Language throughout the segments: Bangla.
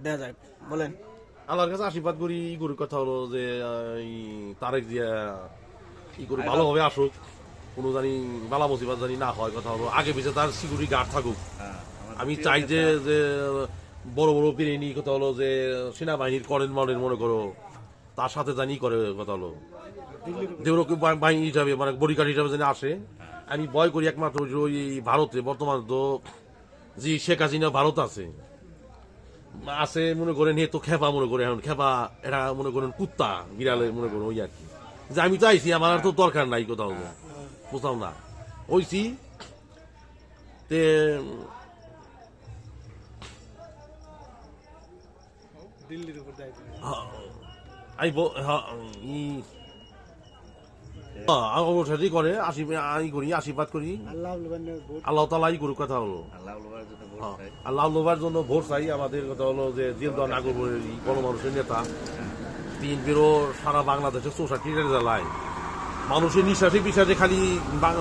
দেখা যাক বলেন। আল্লাহর কাছে আশীর্বাদ করি গরুর কথা হলো যে তারেক দিয়া ই করে ভালোভাবে আসুক, কোনো জানি বালা মুসিবত জানি না হয়। কথা হলো আগে পিছিয়ে তার সিকিউরিটি গার্ড থাকুক। আমি চাই যে যে বড় বড় বিরিয়ানি কথা হলো যে সেনাবাহিনীর করেন মডেল মনে করো তার সাথে জানি করে। কথা হলো যেগুলো বাহিনী হিসাবে মানে বডিগার্ড হিসাবে জানি আসে। আমি ভয় করি একমাত্র ওই ভারতে বর্তমান তো যে শেখ হাসিনা ভারত আছে আছে মনে করেন এ তো খেপা মনে করে এখন খেপা এটা মনে করেন কুত্তা বিড়ালে মনে করো ওই আর কি যে আমি চাইছি আমার আর তো দরকার নাই কোথাও বুঝতাম না ওইছি তে আমি অবশ্যই করে করি আশীর্বাদ করি আল্লাহ তালাই করুক। কথা হলো আল্লাহ লোবার জন্য ভোট চাই। আমাদের কথা হলো যে জিলদা নাগরের গণমানুষের নেতা বিএনপিরও সারা বাংলাদেশের 64 জেলায় মানুষের নিঃশ্বাসে বিশ্বাসে খালি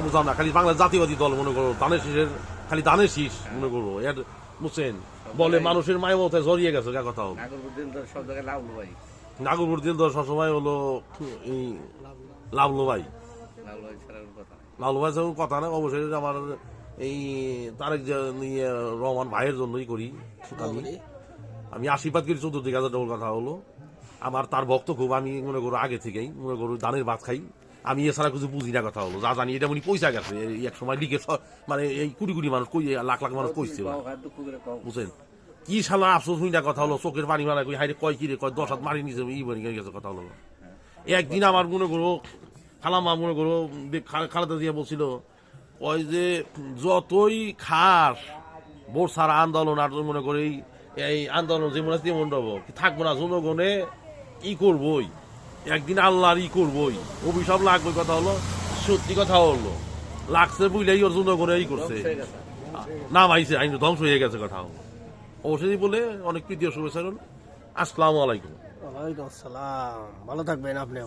বুঝলাম না খালি বাংলা জাতীয়বাদী দল মনে করো ধানের শীষের খালি ধানের শীষ মনে করো এর বুঝছেন বলে মানুষের মায়ামতায় জড়িয়ে গেছে। কথা হলো নাগরপুর দিল দল সবসময় হলো লাভলো ভাই লাভলো ভাই কথা না। অবশ্যই আমার এই তারেক রহমান ভাইয়ের জন্যই করি আমি আশীর্বাদ করি। 14,000 টাকার কথা হলো আমার তার ভক্ত খুব। আমি মনে করো আগে থেকেই মনে করো ধানের ভাত খাই। আমি এছাড়া কিছু বুঝি না। কথা হলো যা জানি এটা উনি পয়সা গেছে এক সময় লিখে মানে এই কোটি কোটি মানুষ কই লাখ লাখ মানুষ কইছে বুঝছেন কি শালা আফসোস হই না। কথা হলো চোখের পানি মারা কই হাইরে কয় কিরে কয় 10 হাত মারি নিছে ই বনি গেছে। কথা হলো একদিন আমার মনে করো খালামা মনে করো খালেদা জিয়া বলছিল ওই যে যতই খাস ভোট ছাড়া আন্দোলন আর মনে করি এই আন্দোলন যেমন আছে তেমন থাকবো না জনগণে ই করবই একদিন আল্লাহর ই করবই অভিশাপ লাগবে। কথা হলো সত্যি কথা হলো লাগছে বুঝলেই ওর জনগণে ই করছে নাম আইছে আইন ধ্বংস হয়ে গেছে। কথা হলো অবশ্যই বলে অনেক প্রীতীয় শুভেচ্ছা। আসসালামু আলাইকুম। ওয়ালাইকুম আসসালাম, ভালো থাকবেন আপনিও।